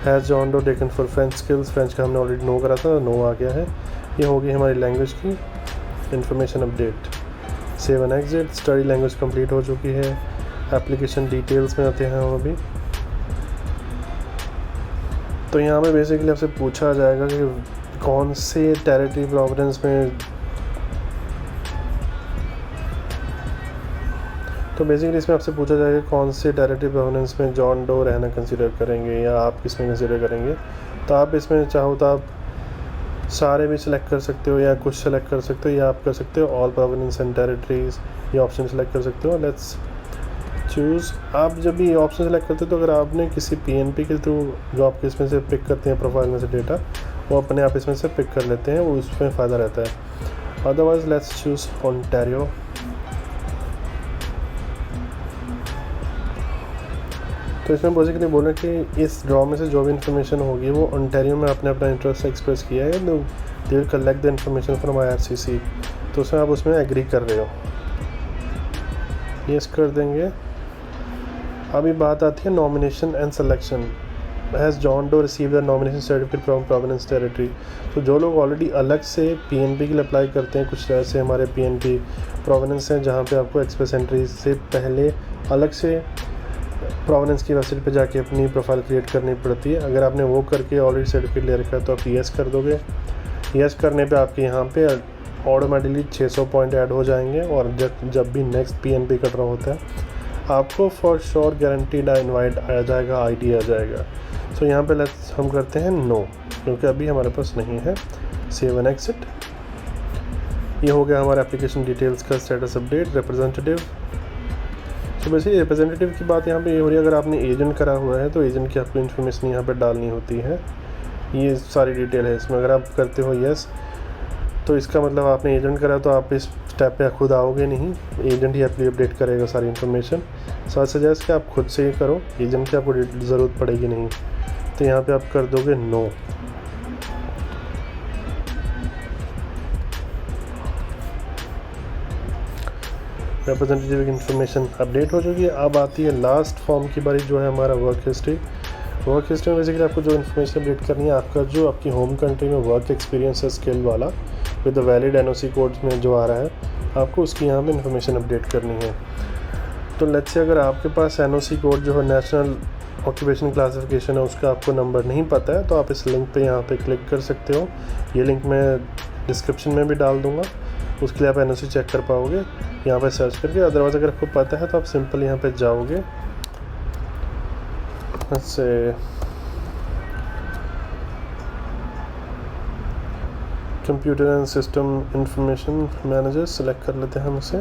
Has John Doe taken for French skills, French का हमने ऑलरेडी नो करा था, नो आ गया है। ये होगी हमारी लैंग्वेज की information update. Save and exit, study language complete हो चुकी है। एप्लीकेशन डिटेल्स में आते हैं हम अभी। तो यहाँ पे बेसिकली आपसे पूछा जाएगा कि कौन से टेरिटरी प्रोविडेंस में, तो बेसिकली इसमें आपसे पूछा जाएगा कौन से टेरिटरी प्रोविडेंस में जॉन डो रहना कंसिडर करेंगे या आप किस में कंसिडर करेंगे। तो आप इसमें चाहो तो आप सारे भी सिलेक्ट कर सकते हो या कुछ सेलेक्ट कर सकते हो, या आप कर सकते हो ऑल प्रोविडेंस एंड टेरिटरीज, ये ऑप्शन सेलेक्ट कर सकते हो। Let's choose. आप जब भी ऑप्शन सेलेक्ट करते हो तो अगर आपने किसी PNP के थ्रू जो आपके इसमें से पिक करते हैं प्रोफाइल में से डेटा, वो अपने आप इसमें से पिक कर लेते हैं, वो उसमें फ़ायदा रहता है। Otherwise let's choose Ontario. तो इसमें बेसिकली बोला कि इस ड्रॉ में से जो भी इन्फॉर्मेशन होगी वो ओंटारियो में आपने अपना इंटरेस्ट एक्सप्रेस किया है, they will collect the information from IRCC। तो उसमें आप उसमें एग्री कर रहे हो, यस कर देंगे। अभी बात आती है nomination and selection. Has John dough receive the nomination certificate from Providence territory. तो जो लोग ऑलरेडी अलग से PNP के लिए अप्लाई करते हैं, कुछ ऐसे हमारे PNP प्रोविडेंस हैं जहाँ पे आपको एक्सप्रेस एंट्री से पहले अलग से प्रोविडेंस की वेबसाइट पे जाके अपनी प्रोफाइल क्रिएट करनी पड़ती है। अगर आपने वो करके ऑलरेडी सर्टिफिकेट ले रखा है तो आप यस कर दोगे। यस करने पे आपके यहाँ पे ऑटोमेटिकली 600 पॉइंट ऐड हो जाएंगे, और जब भी नेक्स्ट PNP का ड्रॉ होता है आपको फॉर श्योर गारंटीड इनवाइट आ जाएगा, ID आ जाएगा। सो यहाँ पे लेट्स हम करते हैं नो, क्योंकि अभी हमारे पास नहीं है। Save and exit. ये हो गया हमारे एप्लीकेशन डिटेल्स का स्टेटस अपडेट। रिप्रेजेंटेटिव, तो वैसे रिप्रेजेंटेटिव की बात यहाँ पे ये हो रही है, अगर आपने एजेंट करा हुआ है तो एजेंट की आपको इन्फॉर्मेशन यहाँ पे डालनी होती है। ये सारी डिटेल है इसमें। अगर आप करते हो यस तो इसका मतलब आपने एजेंट करा तो आप इस स्टेप पे खुद आओगे नहीं, एजेंट ही आपके लिए अपडेट करेगा सारी इन्फॉर्मेशन। सो आई सजेस्ट कि आप खुद से ही करो, एजेंट की आपको ज़रूरत पड़ेगी नहीं। तो यहाँ पे आप कर दोगे नो। रिप्रेजेंटेटिव की इन्फॉर्मेशन अपडेट हो चुकी है। अब आती है लास्ट फॉर्म की बारी, जो है हमारा वर्क हिस्ट्री। वर्क हिस्ट्री में बेसिकली आपको जो इन्फॉर्मेशन अपडेट करनी है, आपका जो आपकी होम कंट्री में वर्क एक्सपीरियंस है स्किल वाला with the valid NOC code में जो आ रहा है, आपको उसकी यहाँ पे इन्फॉर्मेशन अपडेट करनी है। तो लेट्स से अगर आपके पास NOC कोड जो है नेशनल ऑक्यूपेशन क्लासिफिकेशन है उसका आपको नंबर नहीं पता है, तो आप इस लिंक पे यहाँ पे क्लिक कर सकते हो। ये लिंक मैं डिस्क्रिप्शन में भी डाल दूँगा, उसके लिए आप NOC चेक कर पाओगे यहाँ पे सर्च करके। अदरवाइज़ अगर आपको पता है तो आप सिंपल यहाँ पे जाओगे, से computer and system information manager select कर लेते हैं हम इसे।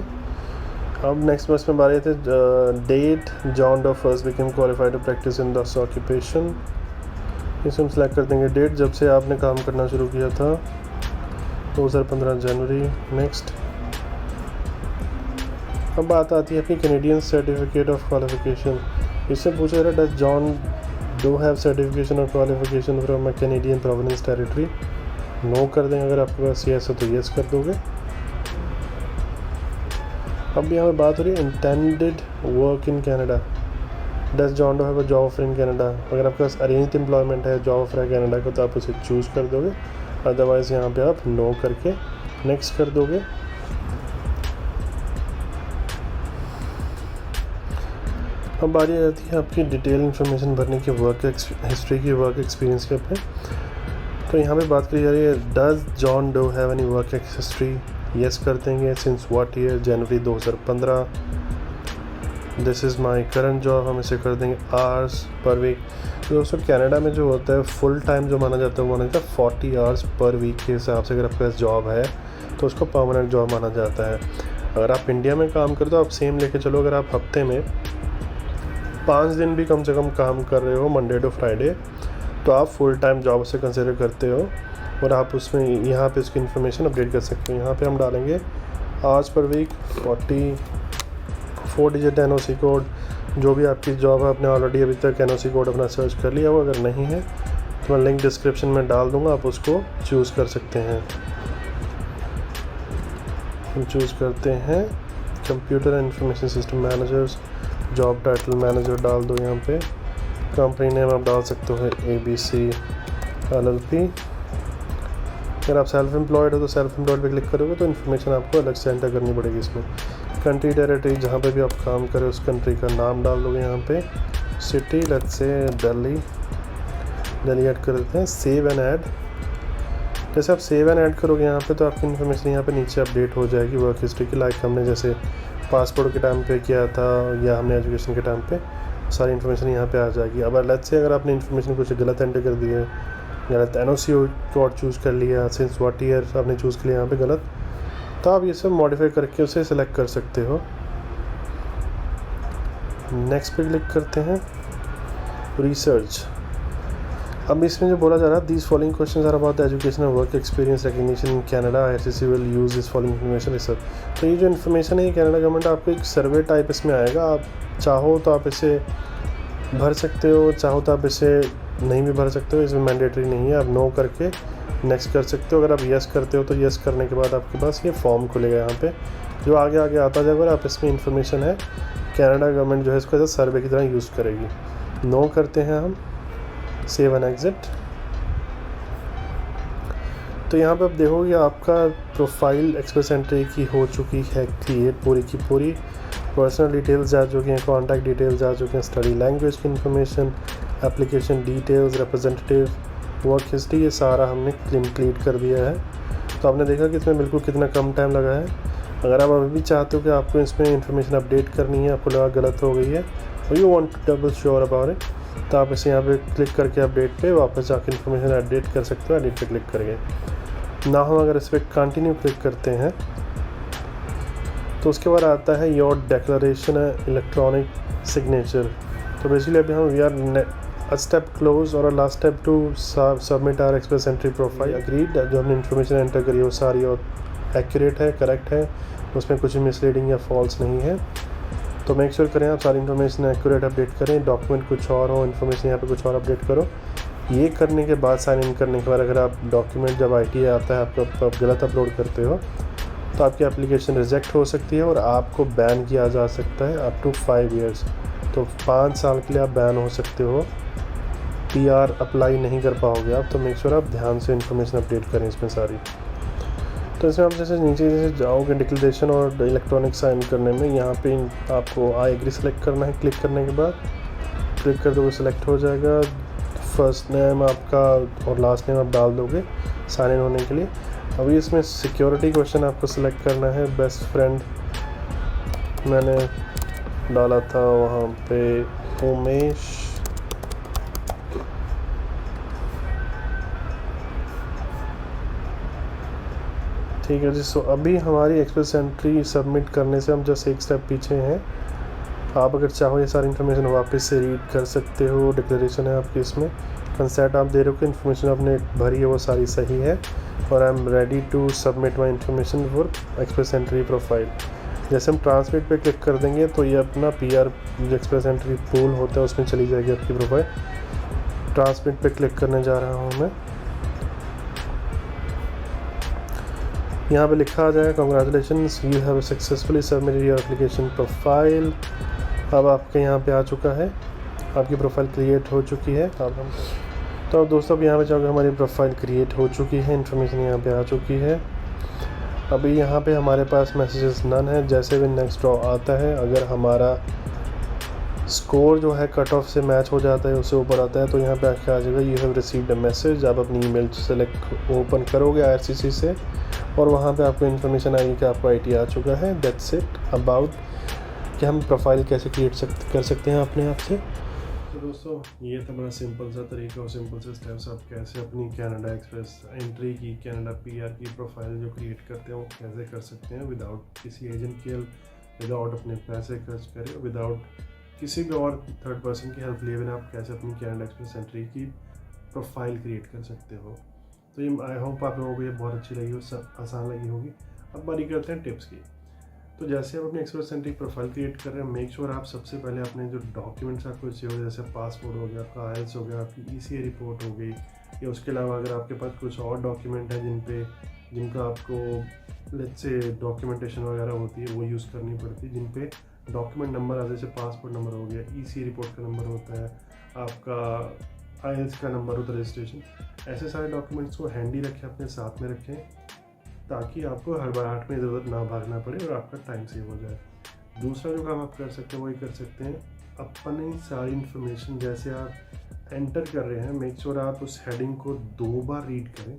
अब नेक्स्ट बस में बारी थे date John Doe first became qualified to practise in this occupation. इसे हम सेलेक्ट कर देंगे डेट जब से आपने काम करना शुरू किया था, 2015 जनवरी। नेक्स्ट। अब बात आती है आपकी कैनेडियन सर्टिफिकेट ऑफ क्वालिफिकेशन। इससे पूछा जा रहा है does John do have certification और qualification from a Canadian province territory. No कर देंगे, अगर आपके पास यस है तो यस कर दोगे। अब यहाँ पे बात हो रही है intended work in Canada. Does John Doe have a job offer in Canada. अगर आपके पास अरेंज्ड एम्प्लॉयमेंट है, जॉब ऑफर है कनाडा का, तो आप उसे चूज़ कर दोगे। अदरवाइज़ यहाँ पे आप नो करके नेक्स्ट कर दोगे। अब बारी आती है आपकी डिटेल इन्फॉर्मेशन भरने की, वर्क हिस्ट्री की, वर्क एक्सपीरियंस के ऊपर। तो यहाँ पे बात करी जा रही है does John Doe have any work history. Yes कर देंगे। Since what year, January 2015। This is my current job, हम इसे कर देंगे आवर्स पर वीक। तो दोस्तों कनाडा में जो होता है फुल टाइम जो माना जाता है वो माना जाता है 40 आवर्स पर वीक के हिसाब से। अगर आपके पास जॉब है तो उसको परमानेंट जॉब माना जाता है। अगर आप इंडिया में काम करते हो आप सेम लेके चलो। अगर आप हफ्ते में 5 दिन भी कम से कम काम कर रहे हो मंडे टू फ्राइडे, तो आप फुल टाइम जॉब से कंसिडर करते हो और आप उसमें यहाँ पे इसकी इन्फॉर्मेशन अपडेट कर सकते हो। यहाँ पे हम डालेंगे hours per week, 4 digit NOC code. जो भी आपकी जॉब है, आपने ऑलरेडी अभी तक NOC कोड अपना सर्च कर लिया हो, अगर नहीं है तो मैं लिंक डिस्क्रिप्शन में डाल दूँगा, आप उसको चूज़ कर सकते हैं। हम चूज़ करते हैं computer and information system managers. Job title manager डाल दो यहाँ पे। कंपनी नेम आप डाल सकते हो ABC LLP। अगर आप सेल्फ एम्प्लॉयड हो तो सेल्फ एम्प्लॉयड पे क्लिक करोगे तो इन्फॉर्मेशन आपको अलग से एंटर करनी पड़ेगी इसमें। कंट्री टेरिटरी, जहाँ पे भी आप काम करें उस कंट्री का नाम डाल दोगे यहाँ पे। City let's say Delhi add कर देते हैं। Save and add. जैसे आप सेव एंड ऐड करोगे यहाँ पे तो आपकी इन्फॉर्मेशन यहाँ पे नीचे अपडेट हो जाएगी वर्क हिस्ट्री की। लाइक हमने जैसे पासपोर्ट के टाइम पे किया था या हमने एजुकेशन के टाइम पे, सारी इन्फॉर्मेशन यहाँ पे आ जाएगी। अब लेट्स से अगर आपने इन्फॉर्मेशन कुछ गलत एंटर कर दी है, गलत NOC कोड चूज़ कर लिया, सिंस व्हाट ईयर आपने चूज़ कर लिया यहाँ पे गलत, तो आप ये सब मॉडिफाई करके उसे सेलेक्ट कर सकते हो। नेक्स्ट पे क्लिक करते हैं। रिसर्च। अब इसमें जो बोला जा रहा है these following questions are about the education और work experience recognition in Canada. IRCC will use this following information research. तो ये जो इन्फॉर्मेशन है ये कनाडा गवर्नमेंट आपको एक सर्वे टाइप इसमें आएगा। आप चाहो तो आप इसे भर सकते हो, चाहो तो आप इसे नहीं भी भर सकते हो, इसमें मैंडेटरी नहीं है। आप नो करके नेक्स्ट कर सकते हो। अगर आप यस करते हो तो यस करने के बाद आपके पास ये फॉर्म खुलेगा यहाँ पे, जो आगे आगे आता जाएगा और आप इसमें इन्फॉर्मेशन है कनाडा गवर्नमेंट जो है इसको एज अ सर्वे की तरह यूज़ करेगी। नो करते हैं हम, सेव एंड एग्जिट। तो यहाँ पे आप देखोगे आपका प्रोफाइल एक्सप्रेस एंट्री की हो चुकी है क्रिएट, पूरी की पूरी। पर्सनल डिटेल्स जा चुकी हैं, कॉन्टैक्ट डिटेल्स जा चुके हैं, स्टडी लैंग्वेज की information, application details, representative, work history, ये सारा हमने कंप्लीट कर दिया है। तो आपने देखा कि इसमें बिल्कुल कितना कम टाइम लगा है। अगर आप अभी भी चाहते हो कि आपको इसमें इन्फॉर्मेशन अपडेट करनी है, आपको लगा गलत हो गई है और you want to double sure about it, तो आप इसे यहाँ पे क्लिक करके अपडेट पे वापस जाकर इन्फॉर्मेशन अपडेट कर सकते हो। एडिट पे क्लिक करके ना हम अगर इस पर कंटिन्यू क्लिक करते हैं तो उसके बाद आता है योर डिक्लेरेशन इलेक्ट्रॉनिक सिग्नेचर। तो बेसिकली अभी हम we are a step close और last step to submit our express entry profile agreed. जो हमने इन्फॉर्मेशन एंटर करी वो सारी और एक्यूरेट है, करेक्ट है, उसमें कुछ मिसलीडिंग या फॉल्स नहीं है। तो मेक श्योर करें आप सारी इन्फॉर्मेशन एक्यूरेट अपडेट करें। डॉक्यूमेंट कुछ और हो, इन्फॉर्मेशन यहाँ पे कुछ और अपडेट करो। ये करने के बाद, साइन इन करने के बाद, अगर आप डॉक्यूमेंट जब ITA आता है आपको गलत अपलोड करते हो तो आपकी एप्लीकेशन रिजेक्ट हो सकती है और आपको बैन किया जा सकता है अप टू 5 ईयर्स। तो 5 साल के लिए आप बैन हो सकते हो, PR अप्लाई नहीं कर पाओगे आप। तो मेक श्योर आप ध्यान से इन्फॉर्मेशन अपडेट करें इसमें सारी। तो इसमें आप जैसे नीचे जैसे जाओगे डिक्लेरेशन और इलेक्ट्रॉनिक साइन करने में, यहाँ पे आपको आई एग्री सेलेक्ट करना है। क्लिक करने के बाद क्लिक कर दोगे, सेलेक्ट हो जाएगा। फर्स्ट नेम आपका और लास्ट नेम आप डाल दोगे साइन इन होने के लिए। अभी इसमें सिक्योरिटी क्वेश्चन आपको सेलेक्ट करना है। बेस्ट फ्रेंड मैंने डाला था वहाँ पे उमेश, ठीक है जी। सो अभी हमारी एक्सप्रेस एंट्री सबमिट करने से हम जस्ट एक स्टेप पीछे हैं। आप अगर चाहो ये सारी इन्फॉर्मेशन वापस से रीड कर सकते हो। डिक्लेरेशन है आपकी, इसमें कंसेंट आप दे रहे हो कि इन्फॉर्मेशन आपने भरी है वो सारी सही है और I am ready to submit my information for express entry profile. जैसे हम ट्रांसलेट पे क्लिक कर देंगे तो ये अपना PR जो एक्सप्रेस एंट्री पूल होता है उसमें चली जाएगी आपकी प्रोफाइल। ट्रांसलेट पे क्लिक करने जा रहा हूँ मैं। यहाँ पे लिखा आ जाएगा congratulations you have successfully submitted your application profile. अब आपके यहाँ पे आ चुका है, आपकी प्रोफाइल क्रिएट हो चुकी है। तो अब दोस्तों अब यहाँ पे जाओगे, हमारी प्रोफाइल क्रिएट हो चुकी है, इन्फॉर्मेशन यहाँ पे आ चुकी है। अभी यहाँ पे हमारे पास मैसेजेस नन है। जैसे भी नेक्स्ट ड्रॉ आता है, अगर हमारा स्कोर जो है कट ऑफ से मैच हो जाता है, उससे ऊपर आता है, तो यहाँ पे आके आ जाएगा you have received a message. आप अपनी ईमेल सेलेक्ट ओपन करोगे IRCC से और वहाँ पे आपको इन्फॉर्मेशन आएगी कि आपको IT आ चुका है। दैट्स इट अबाउट कि हम प्रोफाइल कैसे क्रिएट कर सकते हैं अपने आप से। तो दोस्तों ये था बड़ा सिंपल सा तरीका और सिंपल से स्टेप्स, आप कैसे अपनी कनाडा एक्सप्रेस एंट्री की, कनाडा PR की प्रोफाइल जो क्रिएट करते हैं वो कैसे कर सकते हैं विदाउट किसी एजेंट की हेल्प, विदाउट अपने पैसे खर्च करें, विदाउट किसी भी और थर्ड पर्सन की हेल्प लिए बिना आप कैसे अपनी कनाडा एक्सप्रेस एंट्री की प्रोफाइल क्रिएट कर सकते हो। तो ये आई होप आप लोगों को ये बहुत अच्छी लगी हो, आसान लगी होगी। अब बारी करते हैं टिप्स की। तो जैसे आप अपनी एक्सप्रेस एंट्री प्रोफाइल क्रिएट कर रहे हैं, मेक श्योर आप सबसे पहले अपने जो डॉक्यूमेंट्स आपको चाहिए, जैसे पासपोर्ट हो गया, आपका IELTS हो गया, आपकी ECA रिपोर्ट हो गई, या उसके अलावा अगर आपके पास कुछ और डॉक्यूमेंट है जिनका आपको लेट्स से डॉक्यूमेंटेशन वगैरह होती है वो यूज़ करनी पड़ती है, जिन पे डॉक्यूमेंट नंबर जैसे पासपोर्ट नंबर हो गया, ECA रिपोर्ट का नंबर होता है, आपका IELTS का नंबर होता है, रजिस्ट्रेशन, ऐसे सारे डॉक्यूमेंट्स को हैंडी रखें, अपने साथ में रखें, ताकि आपको हड़बड़ाहट में ज़रूरत ना भागना पड़े और आपका टाइम सेव हो जाए। दूसरा जो काम आप कर सकते हैं वही कर सकते हैं, अपनी सारी इन्फॉर्मेशन जैसे आप एंटर कर रहे हैं, मेक श्योर आप उस हेडिंग को 2 बार रीड करें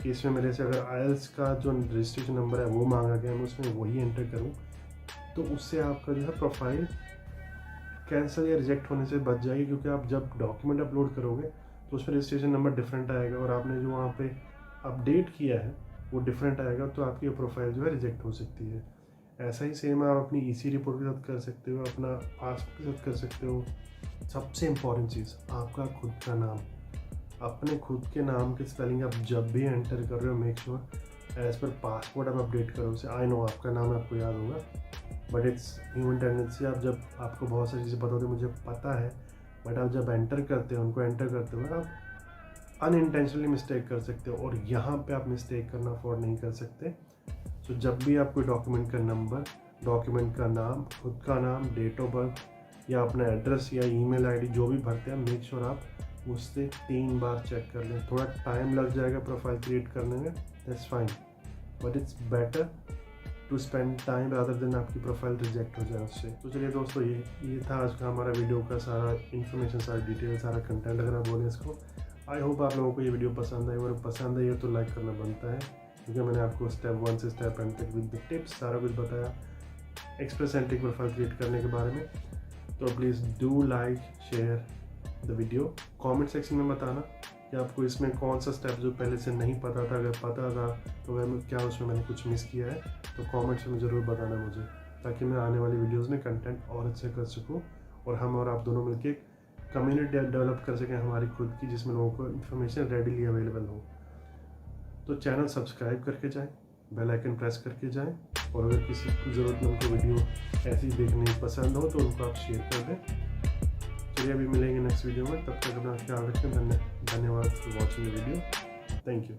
कि इसमें मेरे से अगर IELTS का जो रजिस्ट्रेशन नंबर है वो मांगा गया, मैं उसमें वही एंटर करूँ, तो उससे आपका जो है प्रोफाइल कैंसिल या रिजेक्ट होने से बच जाएगी। क्योंकि आप जब डॉक्यूमेंट अपलोड करोगे तो उसमें रजिस्ट्रेशन नंबर डिफरेंट आएगा और आपने जो वहाँ पे अपडेट किया है वो डिफरेंट आएगा, तो आपकी प्रोफाइल जो है रिजेक्ट हो सकती है। ऐसा ही सेम आप अपनी EC रिपोर्ट के साथ कर सकते हो, अपना पासपोर्ट के साथ कर सकते हो। सबसे इम्पॉर्टेंट चीज़ आपका खुद का नाम, अपने खुद के नाम की स्पेलिंग आप जब भी एंटर कर रहे हो, make sure as per passport आप अपडेट करो उसे। आई नो आपका नाम आपको याद होगा, बट इट्स ह्यूमन टेंडेंसी, आप जब आपको बहुत सारी चीज़ें पता होती है, मुझे पता है, बट आप जब एंटर करते हो, उनको एंटर करते हो, आप अनइंटेंशनली मिस्टेक कर सकते हो और यहाँ पे आप मिस्टेक करना अफोर्ड नहीं कर सकते। सो जब भी आप कोई डॉक्यूमेंट का नंबर, डॉक्यूमेंट का नाम, खुद का नाम, डेट ऑफ बर्थ या अपना एड्रेस या ईमेल आईडी जो भी भरते हैं, मेक श्योर आप उससे 3 बार चेक कर लें। थोड़ा टाइम लग जाएगा प्रोफाइल क्रिएट करने में, that's fine, but it's better to spend time rather than आपकी प्रोफाइल रिजेक्ट हो जाए उससे। तो चलिए दोस्तों, ये था आज का हमारा वीडियो का सारा इन्फॉर्मेशन, सारी डिटेल, सारा कंटेंट अगर आप बोलें इसको। आई होप आप लोगों को ये वीडियो पसंद आई, और पसंद आई हो तो लाइक करना बनता है, क्योंकि मैंने आपको स्टेप 1 से स्टेप एंड तक विद द टिप्स सारा कुछ बताया एक्सप्रेस एंट्री प्रोफाइल क्रिएट करने के बारे में। तो please do like, share the video. Comment section में बताना कि आपको इसमें कौन सा स्टेप जो पहले से नहीं पता था, अगर पता था तो मैं क्या उसमें मैंने कुछ मिस किया है, तो कमेंट्स में ज़रूर बताना मुझे, ताकि मैं आने वाली वीडियोज़ में कंटेंट और अच्छे कर सकूँ और हम और आप दोनों मिलकर कम्युनिटी डेवलप कर सकें हमारी खुद की, जिसमें लोगों को इन्फॉर्मेशन रेडीली अवेलेबल हो। तो चैनल सब्सक्राइब करके जाएं, बेल आइकन प्रेस करके जाएं, और अगर किसी को ज़रूरतमंद को वीडियो ऐसी देखनी पसंद हो तो उनको आप शेयर कर दें। चलिए अभी मिलेंगे नेक्स्ट वीडियो में, तब तक अपना ख्याल रखें। धन्यवाद for watching the video. Thank you.